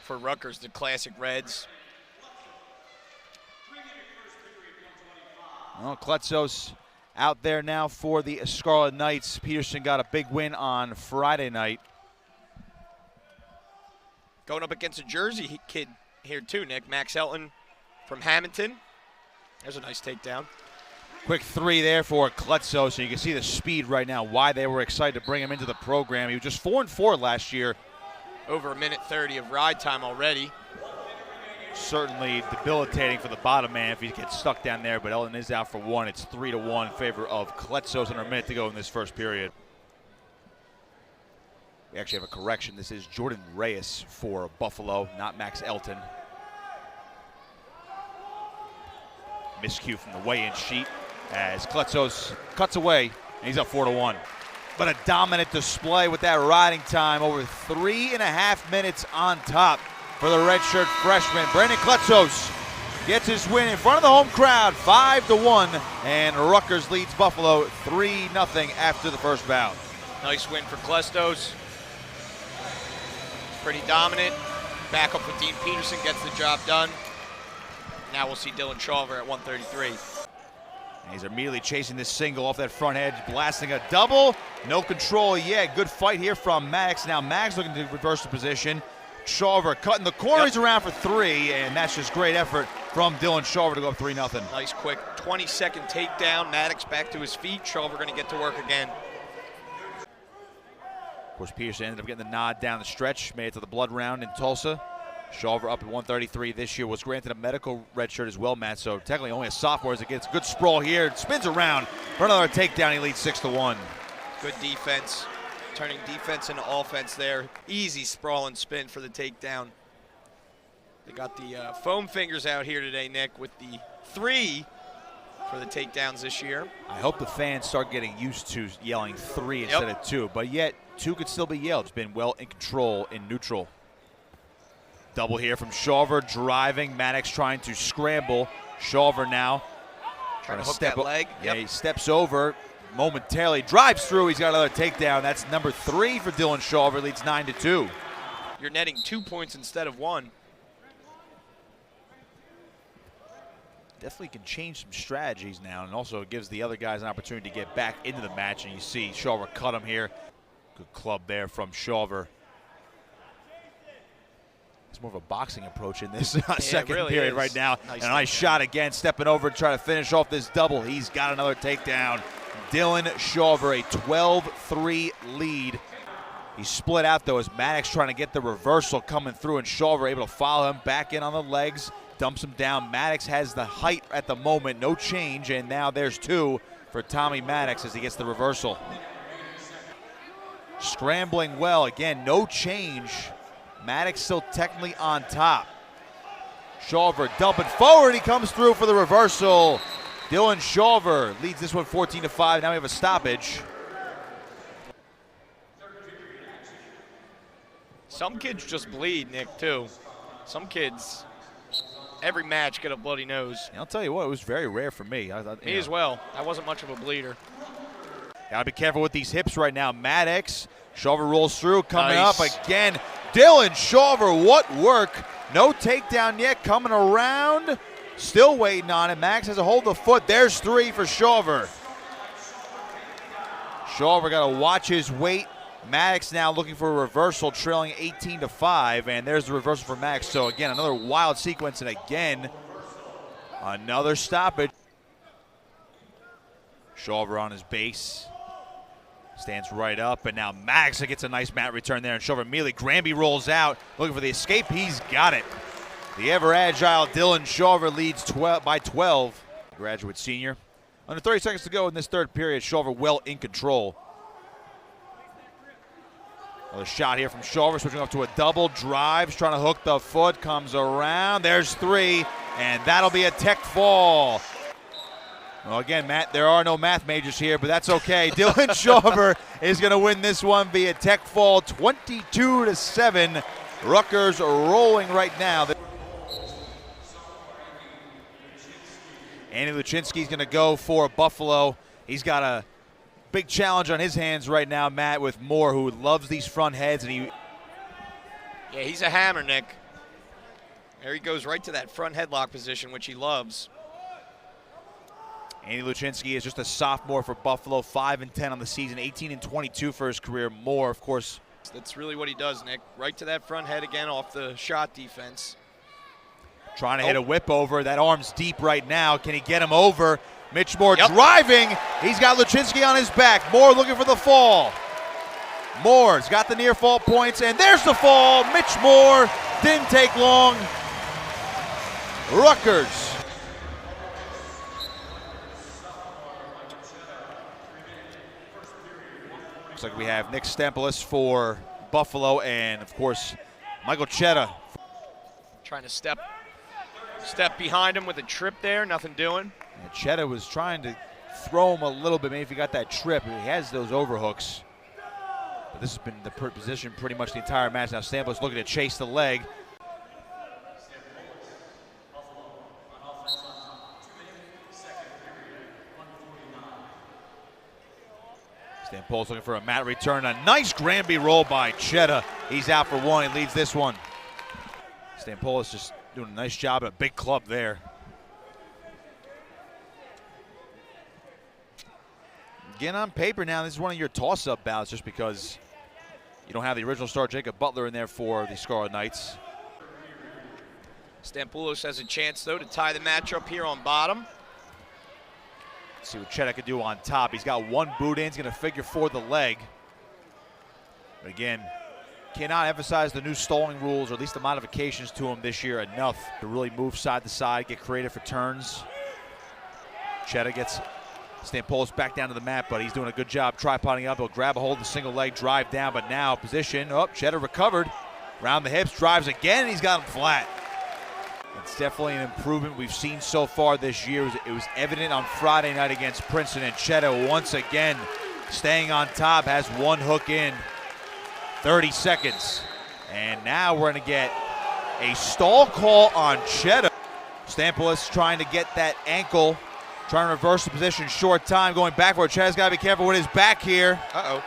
for Rutgers, the classic Reds. Well, Chletsos out there now for the Scarlet Knights. Peterson got a big win on Friday night. Going up against a Jersey kid here too, Nick. Max Elton from Hamilton. There's a nice takedown. Quick three there for Chletsos, and you can see the speed right now, why they were excited to bring him into the program. He was just 4-4 last year. Over 1:30 of ride time already. Certainly debilitating for the bottom man if he gets stuck down there, but Elton is out for one. It's 3-1 in favor of Chletsos under a minute to go in this first period. We actually have a correction. This is Jordan Reyes for Buffalo, not Max Elton. Miscue from the weigh-in sheet as Chletsos cuts away, and he's up 4-1. But a dominant display with that riding time, over 3.5 minutes on top for the redshirt freshman. Brandan Chletsos gets his win in front of the home crowd, 5-1, and Rutgers leads Buffalo 3-0 after the first bout. Nice win for Chletsos. Pretty dominant. Back up with Dean Peterson, gets the job done. Now we'll see Dylan Shawver at 133. And he's immediately chasing this single off that front edge, blasting a double. No control yet. Good fight here from Maddox. Now Maddox looking to reverse the position. Shawver cutting the corner. He's around for three, and that's just great effort from Dylan Shawver to go up 3-0. Nice quick 20-second takedown. Maddox back to his feet. Shawver going to get to work again. Of course, Peterson ended up getting the nod down the stretch, made it to the blood round in Tulsa. Shawver up at 133 this year, was granted a medical red shirt as well, Matt, so technically only a sophomore as it gets good sprawl here. It spins around for another takedown. He leads 6-1. Good defense, turning defense into offense there. Easy sprawl and spin for the takedown. They got the foam fingers out here today, Nick, with the 3 for the takedowns this year. I hope the fans start getting used to yelling 3 instead of 2, but yet 2 could still be yelled. It's been well in control in neutral. Double here from Shawver, driving. Maddox trying to scramble. Shawver now trying to hook that leg. Yeah, he steps over momentarily, drives through. He's got another takedown. That's number 3 for Dylan Shawver. Leads 9-2. You're netting 2 points instead of 1. Definitely can change some strategies now, and also it gives the other guys an opportunity to get back into the match. And you see Shawver cut him here. Good club there from Shawver. It's more of a boxing approach in this second really period is. right now. Nice and a nice shot again, stepping over to try to finish off this double. He's got another takedown. Dylan Shawver, a 12-3 lead. He split out, though, as Maddox trying to get the reversal coming through, and Shawver able to follow him back in on the legs, dumps him down. Maddox has the height at the moment, no change, and now there's 2 for Tommy Maddox as he gets the reversal. Scrambling well, again, no change. Maddox still technically on top. Shawver dumping forward. He comes through for the reversal. Dylan Shawver leads this one 14-5. Now we have a stoppage. Some kids just bleed, Nick, too. Some kids, every match, get a bloody nose. And I'll tell you what, it was very rare for me. Me as well. I wasn't much of a bleeder. Gotta be careful with these hips right now. Maddox, Shawver rolls through, coming Nice. up again. Dylan Shawver, what work. No takedown yet, coming around. Still waiting on it. Max has a hold of the foot. There's 3 for Shawver. Shawver got to watch his weight. Maddox now looking for a reversal, trailing 18-5, and there's the reversal for Maddox. So again, another wild sequence, and again, another stoppage. Shawver on his base. Stands right up, and now Maddox gets a nice mat return there, and Shawver immediately. Granby rolls out, looking for the escape. He's got it. The ever-agile Dylan Shawver leads by 12. Graduate senior. Under 30 seconds to go in this third period. Shawver well in control. Another shot here from Shawver, switching up to a double. Drives, trying to hook the foot, comes around. There's 3, and that'll be a tech fall. Well, again, Matt, there are no math majors here, but that's okay. Dylan Shawver is going to win this one via tech fall, 22-7. Rutgers rolling right now. Andy Lucinsky is going to go for Buffalo. He's got a big challenge on his hands right now, Matt, with Moore, who loves these front heads. And yeah, he's a hammer, Nick. There he goes right to that front headlock position, which he loves. Andy Lucinsky is just a sophomore for Buffalo, 5-10 on the season, 18-22 for his career. More, of course. That's really what he does, Nick. Right to that front head again off the shot defense. Trying to hit a whip over. That arm's deep right now. Can he get him over? Mitch Moore driving. He's got Lucinsky on his back. Moore looking for the fall. Moore's got the near fall points, and there's the fall. Mitch Moore didn't take long. Rutgers. Looks like we have Nick Stampoulos for Buffalo, and of course, Michael Cetta. Trying to step behind him with a trip there, nothing doing. And Cetta was trying to throw him a little bit, maybe if he got that trip. He has those overhooks. But this has been the position pretty much the entire match. Now Stampoulos looking to chase the leg. Stampoulos looking for a mat return. A nice Granby roll by Cetta. He's out for one. He leads this one. Stampoulos just doing a nice job at a big club there. Again, on paper now, this is one of your toss-up bouts just because you don't have the original star Jacob Butler in there for the Scarlet Knights. Stampoulos has a chance, though, to tie the match up here on bottom. Let's see what Cetta could do on top. He's got one boot in. He's going to figure for the leg. But again, cannot emphasize the new stalling rules, or at least the modifications to them this year enough to really move side to side, get creative for turns. Cetta gets Stampoulos back down to the mat, but he's doing a good job tripoding up. He'll grab a hold of the single leg, drive down, but now position. Oh, Cetta recovered. Round the hips, drives again, and he's got him flat. It's definitely an improvement we've seen so far this year. It was evident on Friday night against Princeton, and Cetta once again staying on top, has one hook in. 30 seconds. And now we're going to get a stall call on Cetta. Stampoulos trying to get that ankle, trying to reverse the position, short time, going back for it. Cetta's got to be careful with his back here. Uh-oh.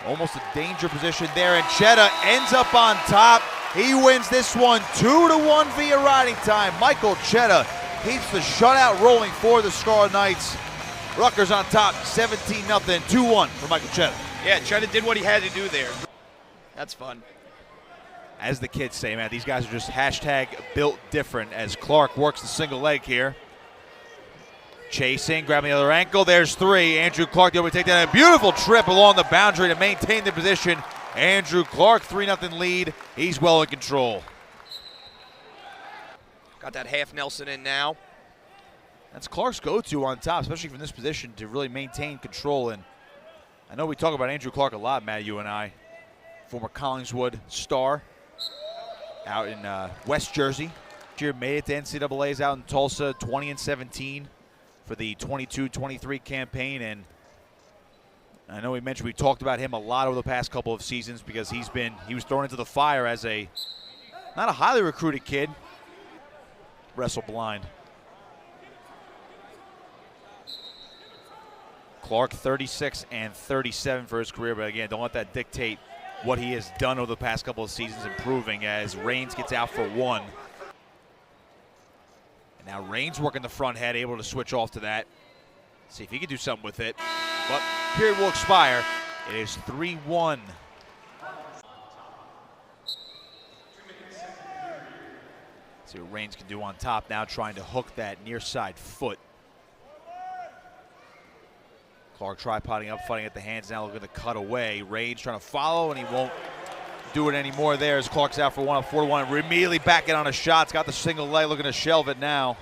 Almost a danger position there, and Cetta ends up on top. He wins this one 2-1 via riding time. Michael Cetta keeps the shutout rolling for the Scarlet Knights. Rutgers on top, 17-0, 2-1 for Michael Cetta. Yeah, Cetta did what he had to do there. That's fun. As the kids say, man, these guys are just hashtag built different as Clark works the single leg here. Chasing, grabbing the other ankle. There's three. Andrew Clark able to take that. A beautiful trip along the boundary to maintain the position. Andrew Clark, 3-0 lead. He's well in control. Got that half Nelson in now. That's Clark's go-to on top, especially from this position, to really maintain control. And I know we talk about Andrew Clark a lot, Matt, you and I. Former Collingswood star out in West Jersey. This year made it to NCAAs out in Tulsa, 20-17 for the 22-23 campaign. And I know we talked about him a lot over the past couple of seasons because he was thrown into the fire as not a highly recruited kid. Wrestle blind. Clark 36-37 for his career, but again, don't let that dictate what he has done over the past couple of seasons, improving as Reyes gets out for one. And now Reyes working the front head, able to switch off to that. See if he can do something with it. But period will expire. It is 3-1. See what Reyes can do on top now, trying to hook that near side foot. Clark tripoding up, fighting at the hands, now looking to cut away. Reyes trying to follow, and he won't do it anymore there as Clark's out for one, up 4-1. Immediately back in on a shot. It's got the single leg, looking to shelve it now.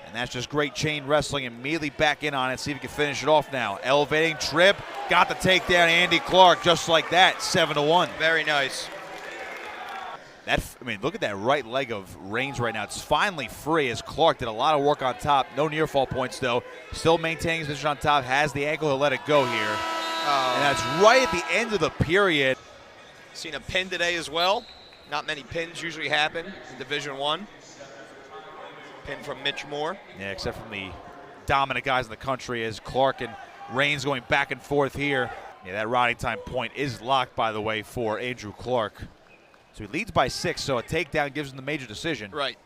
And that's just great chain wrestling. Immediately back in on it, see if he can finish it off now. Elevating trip, got the takedown, Andy Clark, just like that, 7-1. Very nice. Look at that right leg of Reyes right now. It's finally free as Clark did a lot of work on top. No near fall points though. Still maintaining his position on top. Has the ankle. He'll let it go here. And that's right at the end of the period. Seen a pin today as well. Not many pins usually happen in Division I. Pin from Mitch Moore. Yeah, except from the dominant guys in the country as Clark and Reyes going back and forth here. Yeah, that riding time point is locked, by the way, for Andrew Clark. So he leads by 6, so a takedown gives him the major decision. Right.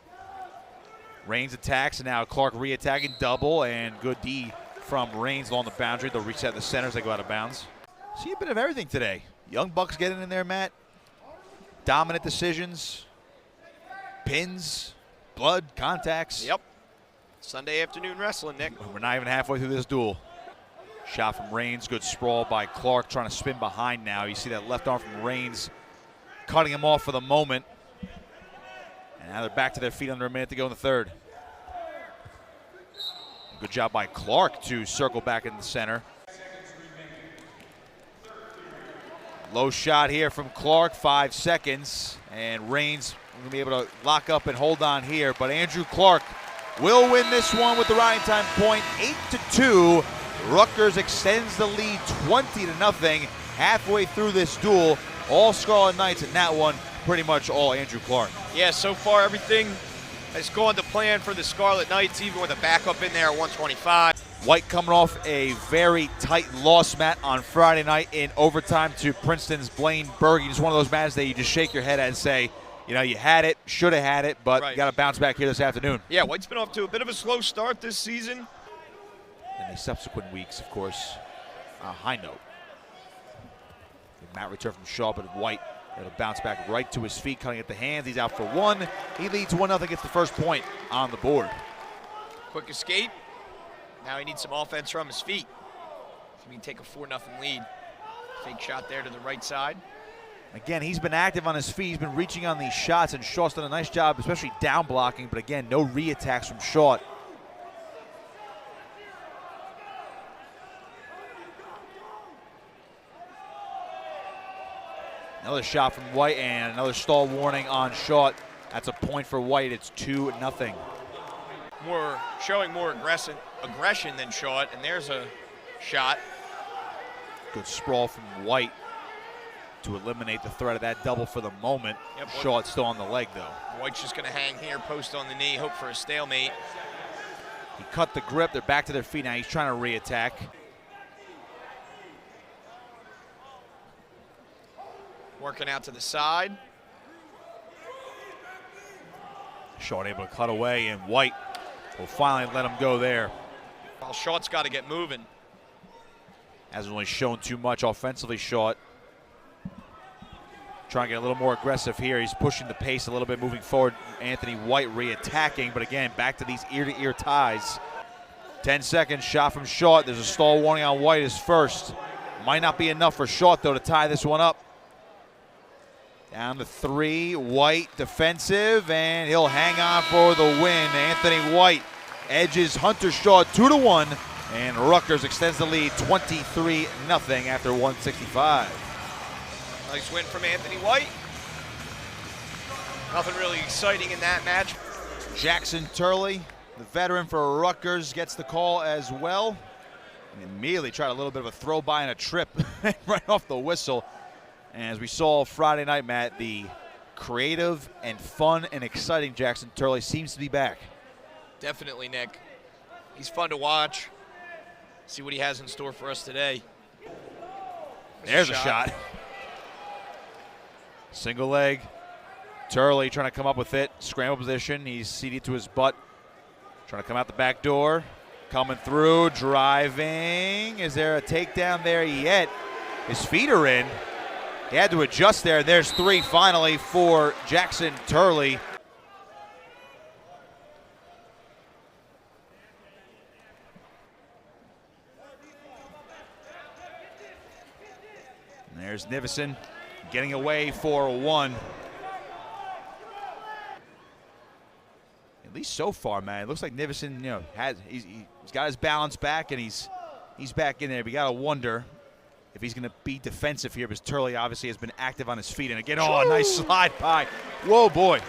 Reyes attacks, and now Clark re-attacking double, and good D from Reyes along the boundary. They'll reset the center as they go out of bounds. See a bit of everything today. Young Bucks getting in there, Matt. Dominant decisions, pins, blood, contacts. Yep. Sunday afternoon wrestling, Nick. We're not even halfway through this duel. Shot from Reyes, good sprawl by Clark, trying to spin behind now. You see that left arm from Reyes cutting him off for the moment. And now they're back to their feet under a minute to go in the third. Good job by Clark to circle back in the center. Low shot here from Clark, 5 seconds. And Reyes will be able to lock up and hold on here. But Andrew Clark will win this one with the riding time point, 8-2. Rutgers extends the lead 20-0 halfway through this duel. All Scarlet Knights in that one, pretty much all Andrew Clark. Yeah, so far everything has gone to plan for the Scarlet Knights, even with a backup in there at 125. White coming off a very tight loss, Matt, on Friday night in overtime to Princeton's Blaine Berge. Just one of those matches that you just shake your head at and say, you know, you had it, should have had it, but right. You got to bounce back here this afternoon. Yeah, White's been off to a bit of a slow start this season. In the subsequent weeks, of course, a high note. Matt returned from Shaut, but White able to bounce back right to his feet, cutting at the hands. He's out for 1. He leads 1-0, gets the first point on the board. Quick escape. Now he needs some offense from his feet. So he can take a 4-0 lead. Fake shot there to the right side. Again, he's been active on his feet. He's been reaching on these shots, and Shaut's done a nice job, especially down blocking. But again, no re-attacks from Shaut. Another shot from White and another stall warning on Shaut. That's a point for White. It's 2-0. Showing more aggression than Shaut, and there's a shot. Good sprawl from White to eliminate the threat of that double for the moment. Yep, Shaut's still on the leg, though. White's just going to hang here, post on the knee, hope for a stalemate. He cut the grip. They're back to their feet now. He's trying to re-attack. Working out to the side. Shaut able to cut away, and White will finally let him go there. Well, Shaut's got to get moving. Hasn't really shown too much offensively, Shaut. Trying to get a little more aggressive here. He's pushing the pace a little bit, moving forward. Anthony White re-attacking, but again, back to these ear-to-ear ties. 10 seconds, shot from Shaut. There's a stall warning on White as first. Might not be enough for Shaut, though, to tie this one up. Down to 3, White defensive, and he'll hang on for the win. Anthony White edges Hunter Shaut 2-1, and Rutgers extends the lead 23-0 after 165. Nice win from Anthony White. Nothing really exciting in that match. Jackson Turley, the veteran for Rutgers, gets the call as well. And immediately tried a little bit of a throw by and a trip right off the whistle. And as we saw Friday night, Matt, the creative and fun and exciting Jackson Turley seems to be back. Definitely, Nick. He's fun to watch. See what he has in store for us today. There's a shot. Single leg. Turley trying to come up with it. Scramble position. He's seated to his butt. Trying to come out the back door. Coming through. Driving. Is there a takedown there yet? His feet are in. He had to adjust there. There's 3 finally for Jackson Turley. And there's Nivison getting away for 1. At least so far, man. It looks like Nivison, you know, he's got his balance back and he's back in there. But you gotta wonder if he's gonna be defensive here, because Turley obviously has been active on his feet. And again, oh, nice slide by. Whoa, boy.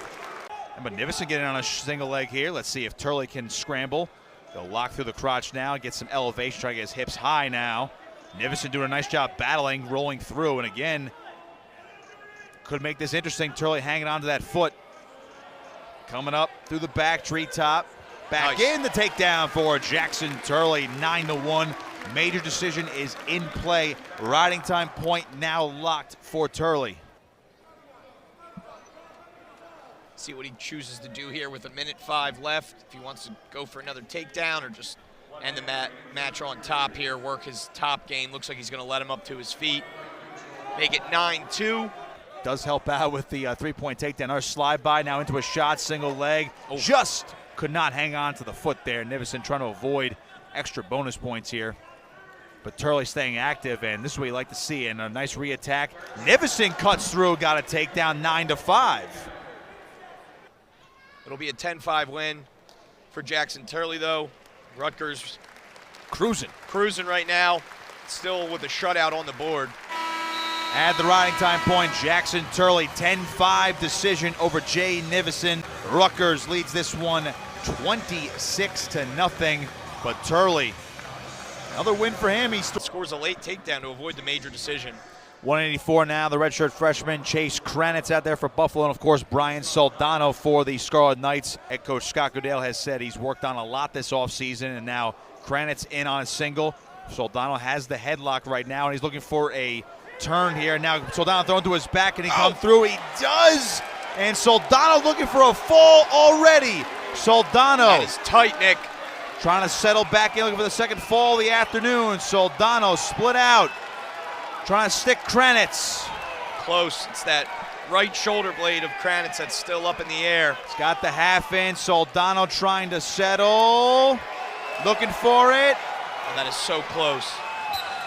But Nivison getting on a single leg here. Let's see if Turley can scramble. They'll lock through the crotch now, get some elevation, try to get his hips high now. Nivison doing a nice job battling, rolling through, and again, could make this interesting. Turley hanging onto that foot. Coming up through the back, treetop. Back Nice. in the takedown for Jackson Turley, 9-1. Major decision is in play. Riding time point now locked for Turley. See what he chooses to do here with 1:05 left. If he wants to go for another takedown or just end the match on top here, work his top game. Looks like he's going to let him up to his feet. Make it 9-2. Does help out with the three-point takedown. Another slide by now into a shot, single leg. Oh. Just could not hang on to the foot there. Nivison trying to avoid extra bonus points here. But Turley staying active, and this is what you like to see. And a nice re-attack. Nivison cuts through, got a takedown, 9-5. It'll be a 10-5 win for Jackson Turley, though. Rutgers cruising right now, still with a shutout on the board. Add the riding time point. Jackson Turley, 10-5 decision over Jay Nivison. Rutgers leads this one 26-0. But Turley, another win for him. He Scores a late takedown to avoid the major decision. 184 now, the redshirt freshman Chase Kranitz out there for Buffalo, and of course Brian Soldano for the Scarlet Knights. Head coach Scott Goodale has said he's worked on a lot this offseason, and now Kranitz in on a single. Soldano has the headlock right now, and he's looking for a turn here. Now Soldano thrown to his back, and he come through. He does, and Soldano looking for a fall already. Soldano. That is tight, Nick. Trying to settle back in, looking for the second fall of the afternoon. Soldano split out. Trying to stick Kranitz. Close. It's that right shoulder blade of Kranitz that's still up in the air. He's got the half in. Soldano trying to settle. Looking for it. And that is so close.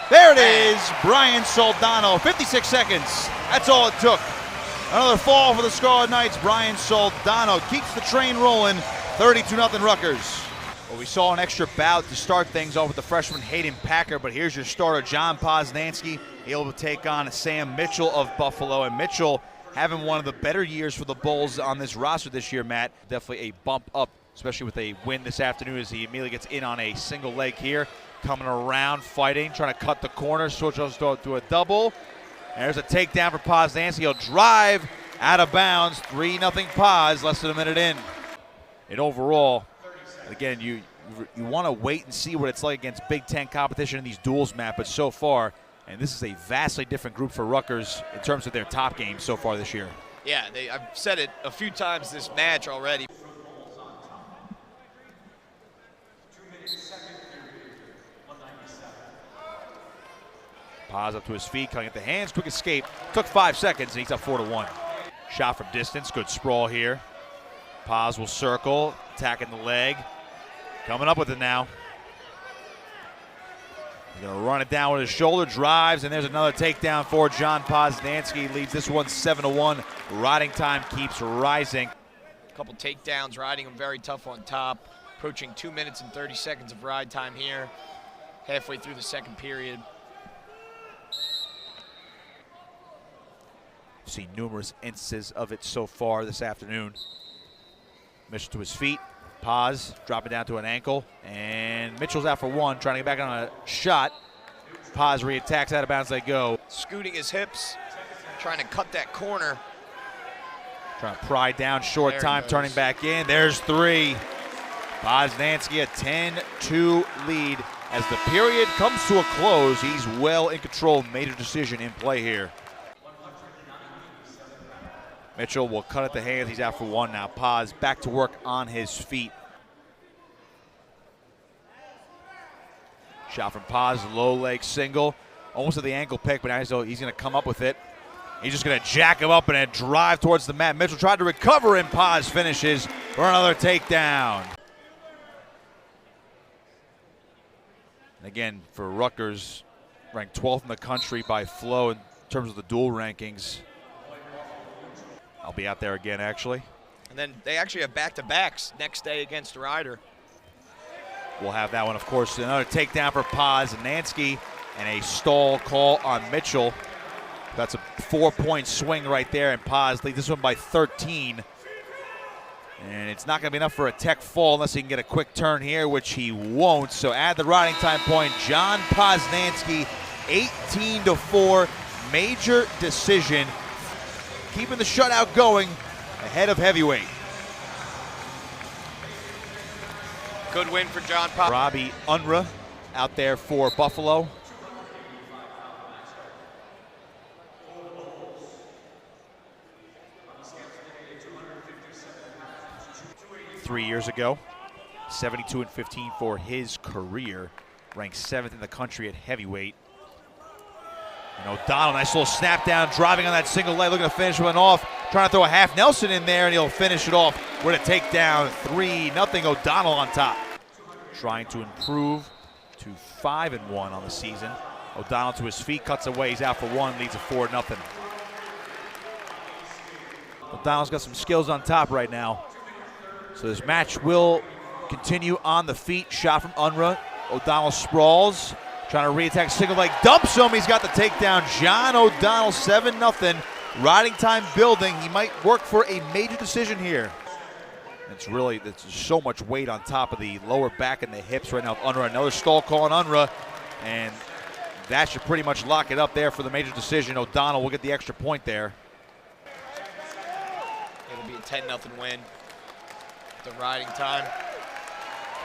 There it is. Brian Soldano. 56 seconds. That's all it took. Another fall for the Scarlet Knights. Brian Soldano keeps the train rolling. 32-0 Rutgers. Well, we saw an extra bout to start things off with the freshman Hayden Packer, but here's your starter, John Poznanski, able to take on Sam Mitchell of Buffalo. And Mitchell having one of the better years for the Bulls on this roster this year, Matt. Definitely a bump up, especially with a win this afternoon as he immediately gets in on a single leg here. Coming around, fighting, trying to cut the corner, switches to a double. There's a takedown for Poznanski. He'll drive out of bounds. 3-0 Poz, less than a minute in. And overall, again, you want to wait and see what it's like against Big Ten competition in these duels, Matt, but so far, and this is a vastly different group for Rutgers in terms of their top games so far this year. Yeah, I've said it a few times this match already. Paz up to his feet, cutting at the hands, quick escape. Took 5 seconds, and he's up 4-1. Shot from distance, good sprawl here. Paz will circle, attacking the leg. Coming up with it now. He's going to run it down with his shoulder, drives, and there's another takedown for John Poznanski. Leads this one 7-1. Riding time keeps rising. A couple takedowns, riding him very tough on top. Approaching 2 minutes and 30 seconds of ride time here. Halfway through the second period. Seen numerous instances of it so far this afternoon. Mitchell to his feet. Paz dropping down to an ankle. And Mitchell's out for one, trying to get back on a shot. Paz re-attacks, out of bounds they go. Scooting his hips, trying to cut that corner. Trying to pry down, short time, turning back in. There's three. Poznanski a 10-2 lead. As the period comes to a close, he's well in control. Major decision in play here. Mitchell will cut at the hands. He's out for one now. Paz back to work on his feet. Shot from Paz, low leg single. Almost at the ankle pick, but now he's going to come up with it. He's just going to jack him up and then drive towards the mat. Mitchell tried to recover, and Paz finishes for another takedown. And again, for Rutgers, ranked 12th in the country by Flow in terms of the dual rankings. I'll be out there again, actually. And then they actually have back-to-backs next day against Ryder. We'll have that one, of course. Another takedown for Poznanski and a stall call on Mitchell. That's a 4-point swing right there, and Paz leads this one by 13. And it's not going to be enough for a tech fall unless he can get a quick turn here, which he won't. So add the riding time point. John Poznanski, 18-4, major decision. Keeping the shutout going ahead of heavyweight. Good win for John Pop. Robbie Unruh out there for Buffalo. 3 years ago. 72-15 for his career. Ranked 7th in the country at heavyweight. And O'Donnell, nice little snap down, driving on that single leg, looking to finish one off. Trying to throw a half Nelson in there, and he'll finish it off with a takedown. 3-0 O'Donnell on top. Trying to improve to 5-1 on the season. O'Donnell to his feet, cuts away, he's out for one, leads it 4-0. O'Donnell's got some skills on top right now. So this match will continue on the feet. Shot from Unruh. O'Donnell sprawls, trying to re-attack, single leg, dumps him. He's got the takedown. John O'Donnell, 7-0. Riding time building. He might work for a major decision here. There's so much weight on top of the lower back and the hips right now of Unruh. Another stall call on Unruh, and that should pretty much lock it up there for the major decision. O'Donnell will get the extra point there. It'll be a 10-0 win. The riding time.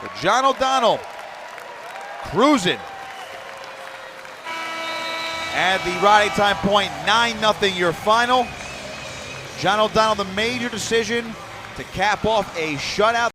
For John O'Donnell, cruising. Add the riding time point, 9-0 your final. John O'Donnell, the major decision to cap off a shutout.